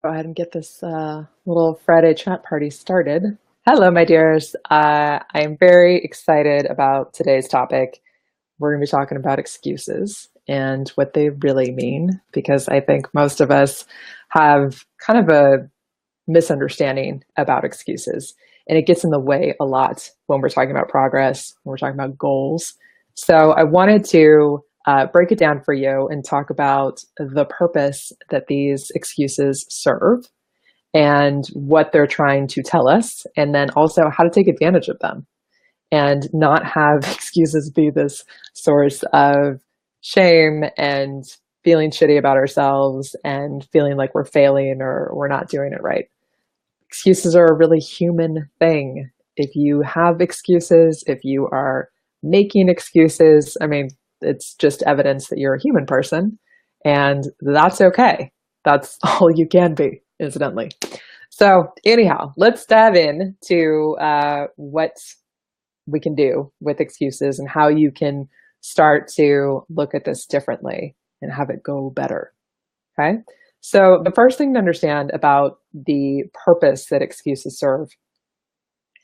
Go ahead and get this little Friday chat party started. Hello, my dears. I am very excited about today's topic. We're going to be talking about excuses and what they really mean, because I think most of us have kind of a misunderstanding about excuses, and it gets in the way a lot when we're talking about progress, when we're talking about goals. So I wanted to break it down for you and talk about the purpose that these excuses serve and what they're trying to tell us, and then also how to take advantage of them and not have excuses be this source of shame and feeling shitty about ourselves and feeling like we're failing or we're not doing it right. Excuses are a really human thing. If you have excuses, if you are making excuses, I mean, it's just evidence that you're a human person, and that's okay. That's all you can be, incidentally. So, anyhow, let's dive in to what we can do with excuses and how you can start to look at this differently and have it go better. Okay. So the first thing to understand about the purpose that excuses serve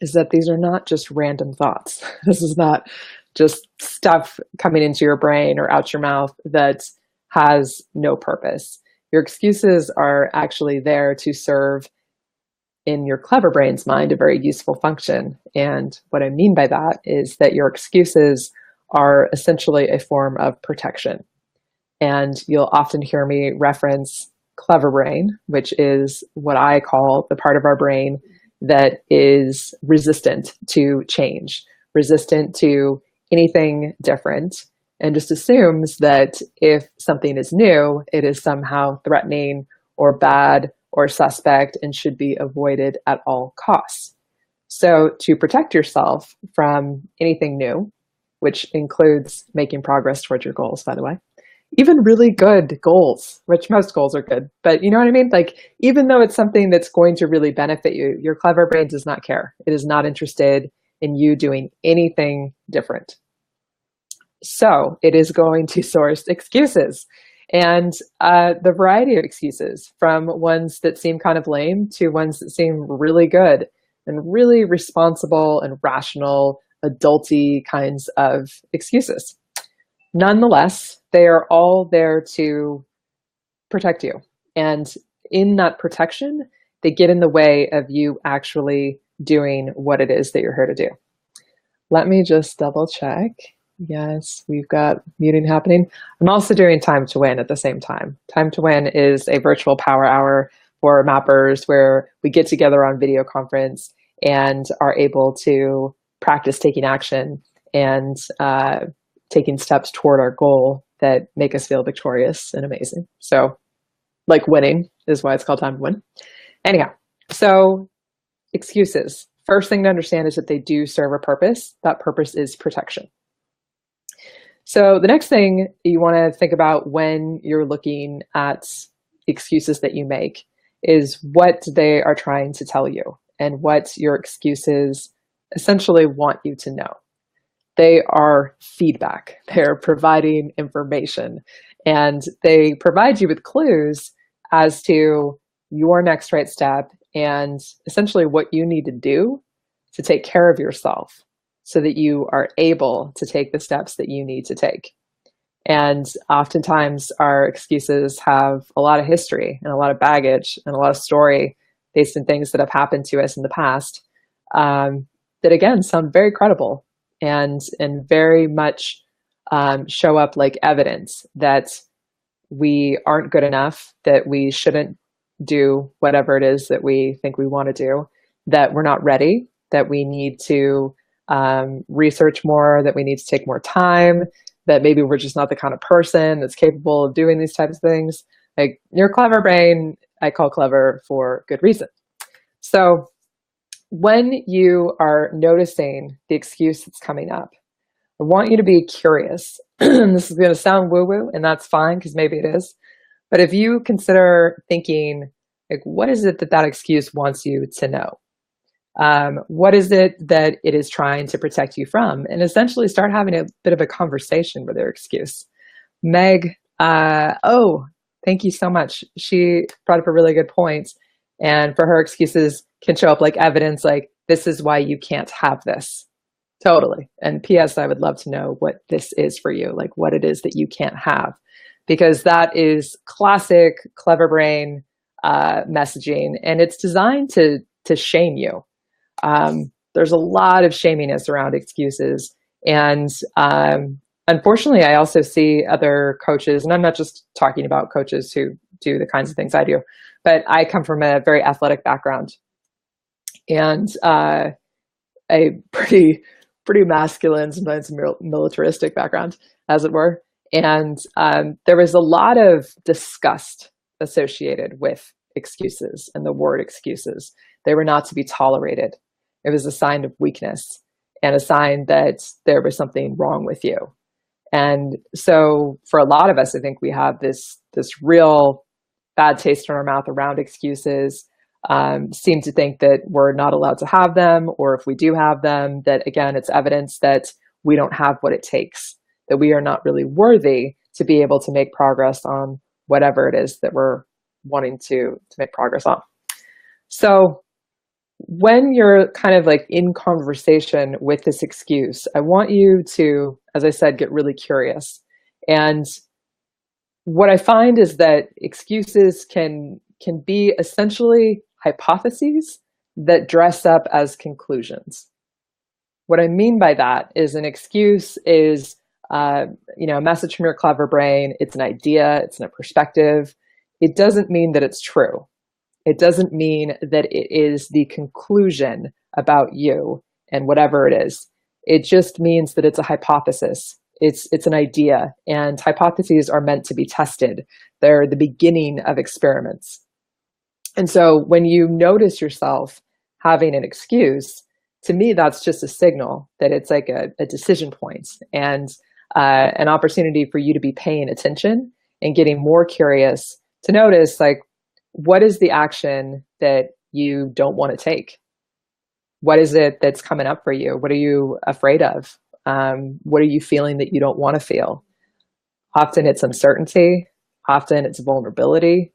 is that these are not just random thoughts. This is not just stuff coming into your brain or out your mouth that has no purpose. Your excuses are actually there to serve, in your clever brain's mind, a very useful function. And what I mean by that is that your excuses are essentially a form of protection. And you'll often hear me reference clever brain, which is what I call the part of our brain that is resistant to change, resistant to anything different, and just assumes that if something is new, it is somehow threatening or bad or suspect and should be avoided at all costs. So to protect yourself from anything new, which includes making progress towards your goals, by the way, even really good goals, which most goals are good, but you know what I mean? Like, even though it's something that's going to really benefit you, your clever brain does not care. It is not interested in you doing anything different. So it is going to source excuses, and the variety of excuses, from ones that seem kind of lame to ones that seem really good and really responsible and rational, adulty kinds of excuses. Nonetheless, they are all there to protect you. And in that protection, they get in the way of you actually doing what it is that you're here to do. Let me just double check. Yes, we've got muting happening. I'm also doing Time to Win at the same time. Time to Win is a virtual power hour for mappers where we get together on video conference and are able to practice taking action and taking steps toward our goal that make us feel victorious and amazing. So, like, winning is why it's called Time to Win. Anyhow, so excuses. First thing to understand is that they do serve a purpose. That purpose is protection. So the next thing you want to think about when you're looking at excuses that you make is what they are trying to tell you and what your excuses essentially want you to know. They are feedback. They're providing information, and they provide you with clues as to your next right step and essentially what you need to do to take care of yourself so that you are able to take the steps that you need to take. And oftentimes our excuses have a lot of history and a lot of baggage and a lot of story based on things that have happened to us in the past, that again sound very credible and very much show up like evidence that we aren't good enough, that we shouldn't do whatever it is that we think we want to do, that we're not ready, that we need to research more, that we need to take more time, that maybe we're just not the kind of person that's capable of doing these types of things. Like, your clever brain, I call clever for good reason. So when you are noticing the excuse that's coming up, I want you to be curious. This is going to sound woo-woo, and that's fine, because maybe it is. But if you consider thinking, like, what is it that that excuse wants you to know? What is it that it is trying to protect you from? And essentially start having a bit of a conversation with their excuse. Meg, oh, Thank you so much. She brought up a really good point. And for her, excuses can show up like evidence, like, this is why you can't have this. Totally. And P.S., I would love to know what this is for you, like what it is that you can't have, because that is classic clever brain messaging, and it's designed to shame you. There's a lot of shaminess around excuses, and unfortunately, I also see other coaches, and I'm not just talking about coaches who do the kinds of things I do, but I come from a very athletic background and a pretty masculine, sometimes militaristic background, as it were. And there was a lot of disgust associated with excuses and the word excuses. They were not to be tolerated. It was a sign of weakness and a sign that there was something wrong with you. And so for a lot of us, I think we have this real bad taste in our mouth around excuses, seem to think that we're not allowed to have them, or if we do have them, that again, it's evidence that we don't have what it takes, that we are not really worthy to be able to make progress on whatever it is that we're wanting to make progress on. So when you're kind of like in conversation with this excuse, I want you to, as I said, get really curious. And what I find is that excuses can be essentially hypotheses that dress up as conclusions. What I mean by that is an excuse is a message from your clever brain. It's an idea, it's a perspective. It doesn't mean that it's true. It doesn't mean that it is the conclusion about you and whatever it is. It just means that it's a hypothesis. It's an idea, and hypotheses are meant to be tested. They're the beginning of experiments. And so when you notice yourself having an excuse, to me, that's just a signal that it's like a decision point and an opportunity for you to be paying attention and getting more curious to notice, like, what is the action that you don't want to take? What is it that's coming up for you? What are you afraid of? What are you feeling that you don't want to feel? Often it's uncertainty. Often it's vulnerability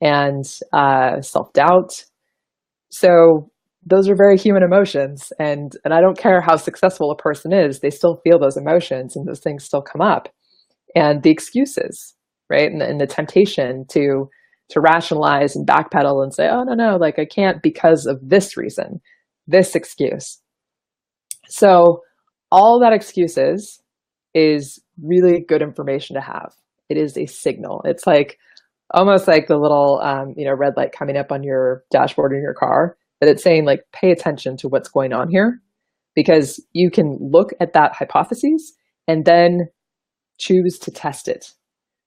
and self-doubt. So those are very human emotions. And I don't care how successful a person is, they still feel those emotions and those things still come up. And the excuses, right? And the temptation to rationalize and backpedal and say, oh, no, like I can't because of this reason, this excuse. So all that excuses is really good information to have. It is a signal. It's like almost like the little red light coming up on your dashboard in your car, that it's saying, like, pay attention to what's going on here, because you can look at that hypothesis and then choose to test it.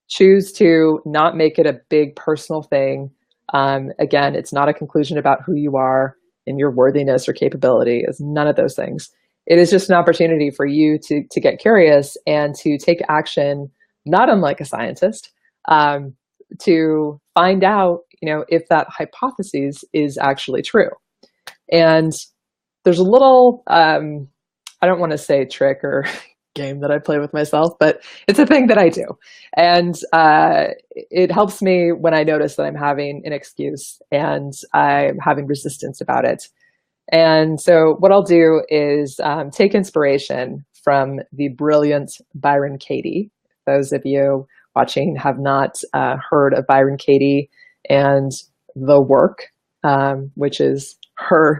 Choose to not make it a big personal thing. Again, it's not a conclusion about who you are and your worthiness or capability. It's none of those things. It is just an opportunity for you to get curious and to take action, not unlike a scientist, to find out, if that hypothesis is actually true. And there's a little, I don't want to say trick or game that I play with myself, but it's a thing that I do. And it helps me when I notice that I'm having an excuse and I'm having resistance about it. And so what I'll do is take inspiration from the brilliant Byron Katie. Those of you watching have not heard of Byron Katie and the work, which is her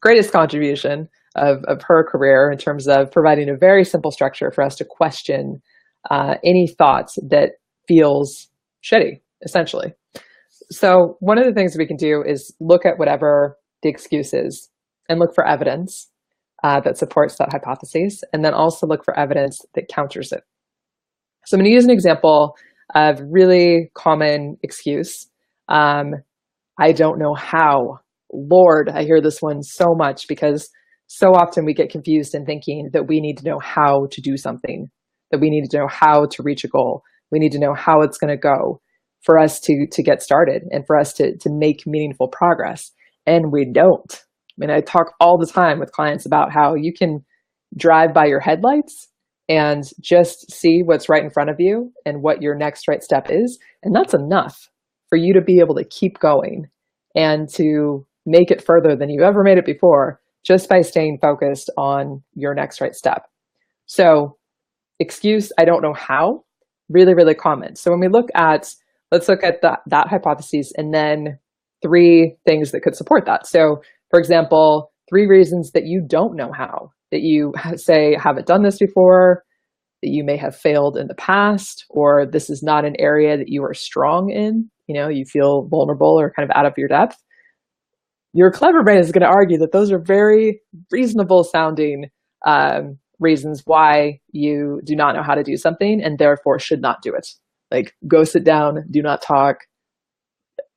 greatest contribution of her career in terms of providing a very simple structure for us to question any thoughts that feels shitty, essentially. So one of the things we can do is look at whatever the excuse is and look for evidence that supports that hypothesis, and then also look for evidence that counters it. So I'm going to use an example of really common excuse. I don't know how. Lord, I hear this one so much because so often we get confused in thinking that we need to know how to do something, that we need to know how to reach a goal. We need to know how it's going to go for us to get started and for us to make meaningful progress. And we don't. I mean, I talk all the time with clients about how you can drive by your headlights and just see what's right in front of you and what your next right step is. And that's enough for you to be able to keep going and to make it further than you ever made it before, just by staying focused on your next right step. So excuse, I don't know how, really, really common. So when we look at, let's look at that hypothesis and then 3 things that could support that. So for example, 3 reasons that you don't know how, that you say haven't done this before, that you may have failed in the past, or this is not an area that you are strong in, you feel vulnerable or kind of out of your depth. Your clever brain is going to argue that those are very reasonable sounding reasons why you do not know how to do something and therefore should not do it. Like, go sit down, do not talk,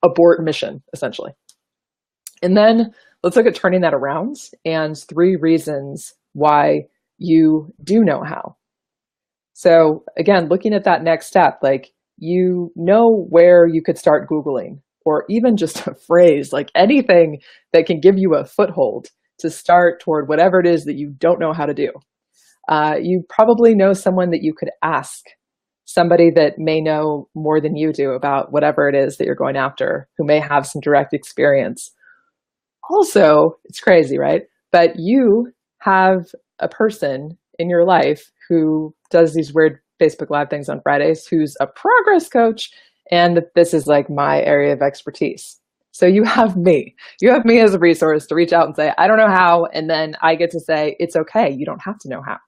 abort mission, essentially. And then let's look at turning that around and 3 reasons why you do know how. So again, looking at that next step, like, you know where you could start Googling, or even just a phrase, like anything that can give you a foothold to start toward whatever it is that you don't know how to do. You probably know someone that you could ask, somebody that may know more than you do about whatever it is that you're going after, who may have some direct experience. Also, it's crazy, right? But you have a person in your life who does these weird Facebook Live things on Fridays, who's a progress coach, and this is like my area of expertise. So you have me as a resource to reach out and say, I don't know how, and then I get to say, it's okay, you don't have to know how.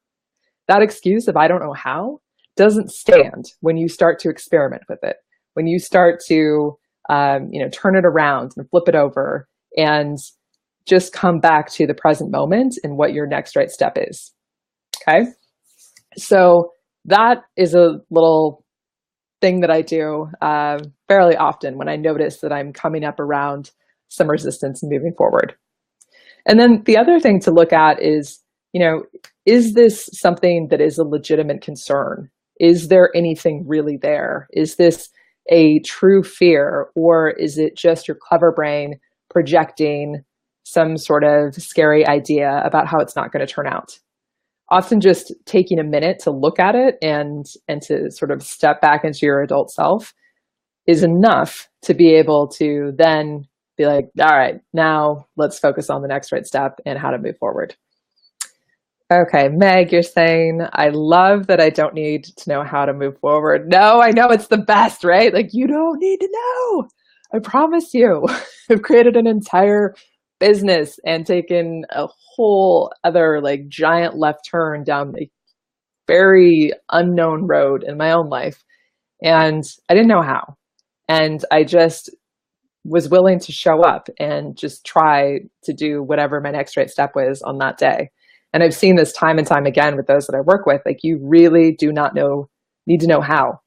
That excuse of I don't know how doesn't stand when you start to experiment with it, when you start to turn it around and flip it over and just come back to the present moment and what your next right step is. Okay, so that is a little thing that I do fairly often when I notice that I'm coming up around some resistance and moving forward. And then the other thing to look at is, is this something that is a legitimate concern? Is there anything really there? Is this a true fear, or is it just your clever brain projecting some sort of scary idea about how it's not going to turn out? Often just taking a minute to look at it and to sort of step back into your adult self is enough to be able to then be like, all right, now let's focus on the next right step and how to move forward. Okay, Meg, you're saying, I love that I don't need to know how to move forward. No, I know it's the best, right? Like, you don't need to know. I promise you. I've created an entire business and taken a whole other like giant left turn down a very unknown road in my own life. And I didn't know how. And I just was willing to show up and just try to do whatever my next right step was on that day. And I've seen this time and time again with those that I work with, like, you really do not need to know how.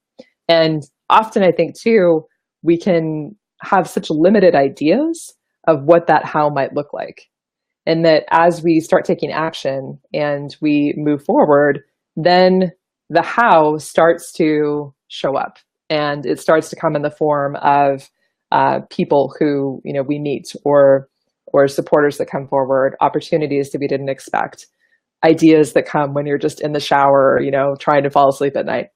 And often I think too, we can have such limited ideas of what that how might look like. And that as we start taking action and we move forward, then the how starts to show up, and it starts to come in the form of people who we meet, or supporters that come forward, opportunities that we didn't expect, ideas that come when you're just in the shower, trying to fall asleep at night.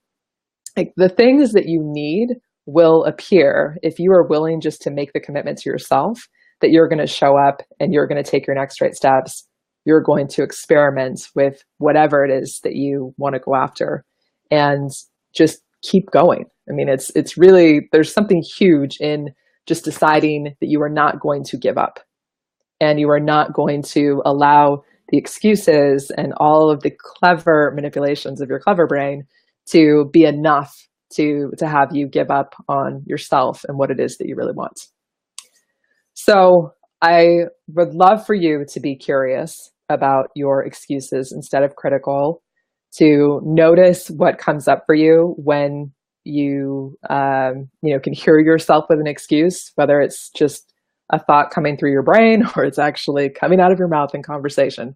Like, the things that you need will appear if you are willing just to make the commitment to yourself that you're going to show up and you're going to take your next right steps. You're going to experiment with whatever it is that you want to go after and just keep going. I mean, it's really, there's something huge in just deciding that you are not going to give up, and you are not going to allow the excuses and all of the clever manipulations of your clever brain to be enough to have you give up on yourself and what it is that you really want. So I would love for you to be curious about your excuses instead of critical, to notice what comes up for you when you can hear yourself with an excuse, whether it's just a thought coming through your brain or it's actually coming out of your mouth in conversation.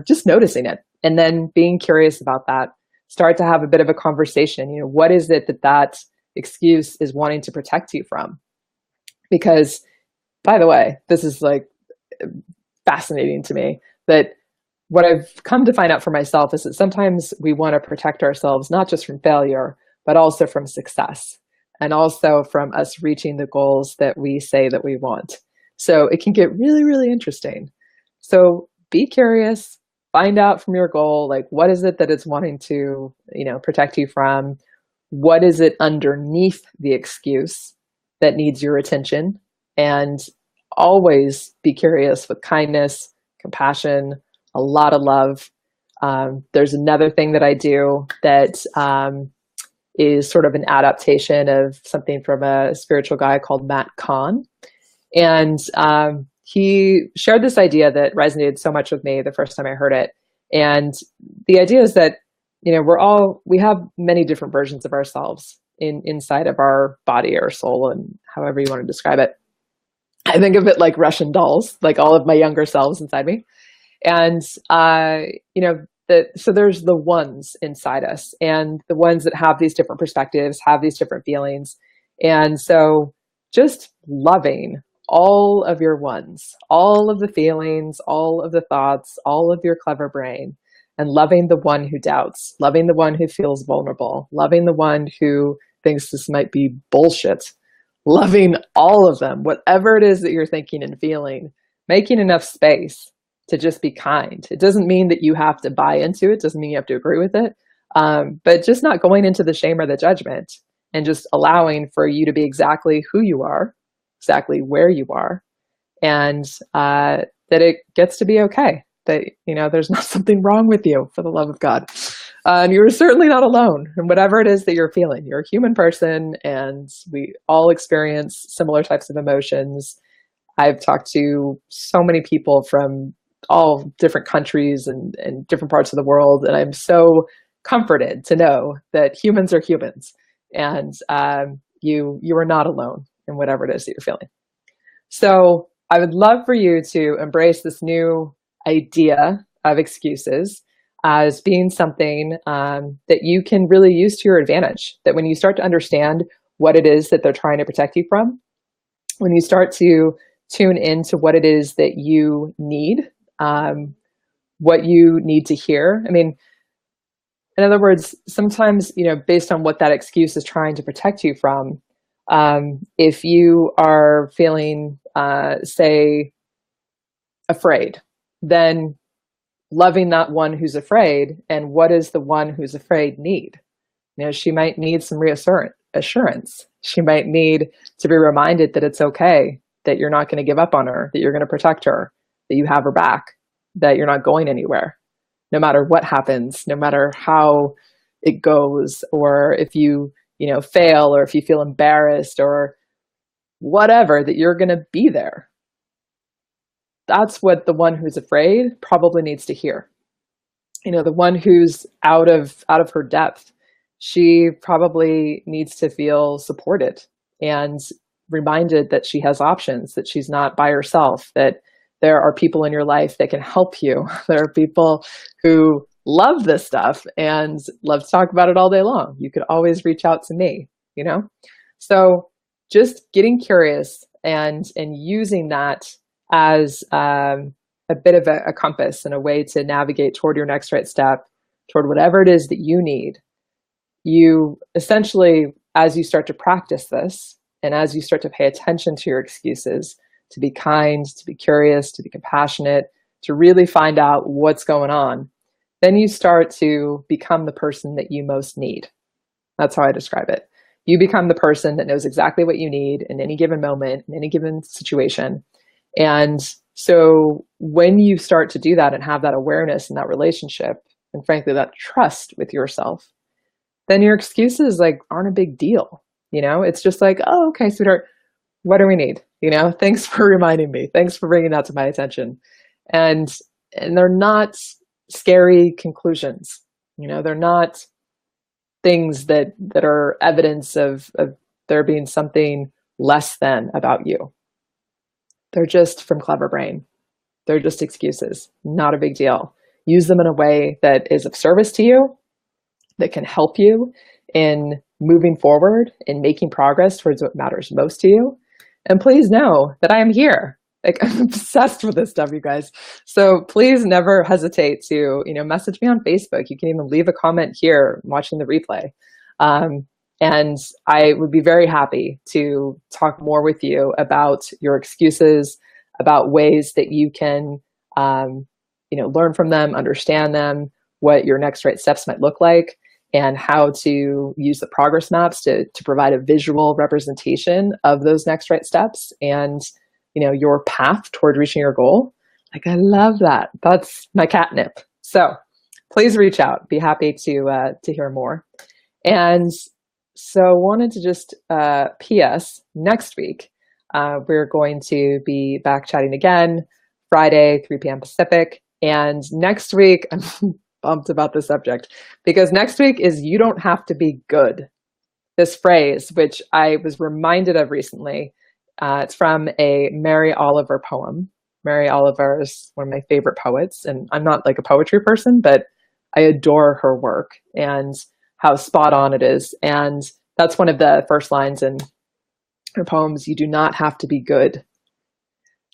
Just noticing it and then being curious about that. Start to have a bit of a conversation. What is it that excuse is wanting to protect you from? Because, by the way, this is like fascinating to me, that what I've come to find out for myself is that sometimes we want to protect ourselves, not just from failure, but also from success and also from us reaching the goals that we say that we want. So it can get really, really interesting. So be curious, find out from your goal, like what is it that it's wanting to, protect you from? What is it underneath the excuse that needs your attention? And always be curious with kindness, compassion, a lot of love. There's another thing that I do that is sort of an adaptation of something from a spiritual guy called Matt Kahn. And he shared this idea that resonated so much with me the first time I heard it. And the idea is that, we have many different versions of ourselves inside of our body or soul, and however you want to describe it. I think of it like Russian dolls, like all of my younger selves inside me. And, so there's the ones inside us, and the ones that have these different perspectives, have these different feelings. And so just loving all of your ones, all of the feelings, all of the thoughts, all of your clever brain, and loving the one who doubts, loving the one who feels vulnerable, loving the one who thinks this might be bullshit, loving all of them, whatever it is that you're thinking and feeling, making enough space to just be kind. It doesn't mean that you have to buy into it, doesn't mean you have to agree with it, but just not going into the shame or the judgment, and just allowing for you to be exactly who you are, exactly where you are, and that it gets to be okay, that, there's not something wrong with you, for the love of God. And you're certainly not alone in whatever it is that you're feeling. You're a human person, and we all experience similar types of emotions. I've talked to so many people from all different countries and different parts of the world, and I'm so comforted to know that humans are humans, and you are not alone in whatever it is that you're feeling. So I would love for you to embrace this new idea of excuses as being something that you can really use to your advantage. That when you start to understand what it is that they're trying to protect you from, when you start to tune into what it is that you need, what you need to hear. I mean, in other words, sometimes, based on what that excuse is trying to protect you from, if you are feeling, say, afraid, then loving that one who's afraid, and what does the one who's afraid need? She might need some assurance. She might need to be reminded that it's okay, that you're not going to give up on her, that you're going to protect her, that you have her back, that you're not going anywhere, no matter what happens, no matter how it goes, or if you, fail, or if you feel embarrassed or whatever, that you're going to be there. That's what the one who's afraid probably needs to hear. The one who's out of her depth, she probably needs to feel supported and reminded that she has options, that she's not by herself, that there are people in your life that can help you. There are people who love this stuff and love to talk about it all day long. You could always reach out to me, So just getting curious and using that as a bit of a compass and a way to navigate toward your next right step, toward whatever it is that you need. You essentially, as you start to practice this, and as you start to pay attention to your excuses, to be kind, to be curious, to be compassionate, to really find out what's going on, then you start to become the person that you most need. That's how I describe it. You become the person that knows exactly what you need in any given moment, in any given situation. And so when you start to do that and have that awareness and that relationship, and frankly, that trust with yourself, then your excuses aren't a big deal. It's just like, oh, okay, sweetheart, what do we need? Thanks for reminding me. Thanks for bringing that to my attention. And they're not scary conclusions. They're not things that are evidence of there being something less than about you. They're just from clever brain. They're just excuses, not a big deal. Use them in a way that is of service to you, that can help you in moving forward and making progress towards what matters most to you. And please know that I am here. Like I'm obsessed with this stuff, you guys. So please never hesitate to, message me on Facebook. You can even leave a comment here watching the replay. Um, and I would be very happy to talk more with you about your excuses, about ways that you can, learn from them, understand them, what your next right steps might look like, and how to use the progress maps to provide a visual representation of those next right steps and your path toward reaching your goal. Like, I love that. That's my catnip. So please reach out. Be happy to hear more. And so wanted to just PS next week, we're going to be back chatting again Friday, 3 p.m. Pacific. And next week, I'm pumped about the subject because next week is You Don't Have to Be Good. This phrase, which I was reminded of recently, it's from a Mary Oliver poem. Mary Oliver is one of my favorite poets, and I'm not like a poetry person, but I adore her work and how spot on it is. And that's one of the first lines in her poems. You do not have to be good.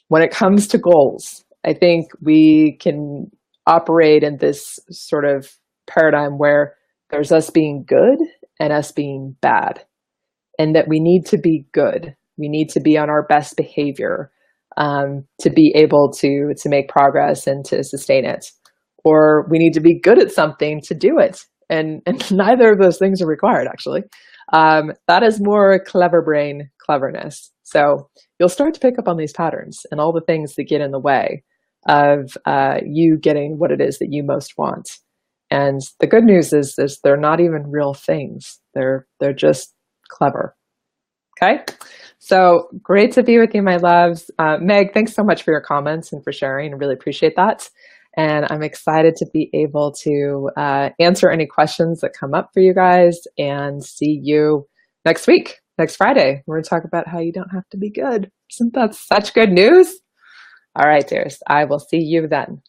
When it comes to goals, I think we can operate in this sort of paradigm where there's us being good and us being bad, and that we need to be good. We need to be on our best behavior to be able to make progress and to sustain it. Or we need to be good at something to do it. And neither of those things are required, actually. That is more clever brain cleverness. So you'll start to pick up on these patterns and all the things that get in the way of you getting what it is that you most want. And the good news is they're not even real things. They're just clever. Okay? So great to be with you, my loves. Meg, thanks so much for your comments and for sharing. I really appreciate that. And I'm excited to be able to answer any questions that come up for you guys and see you next week, next Friday. We're going to talk about how you don't have to be good. Isn't that such good news? All right, dears. I will see you then.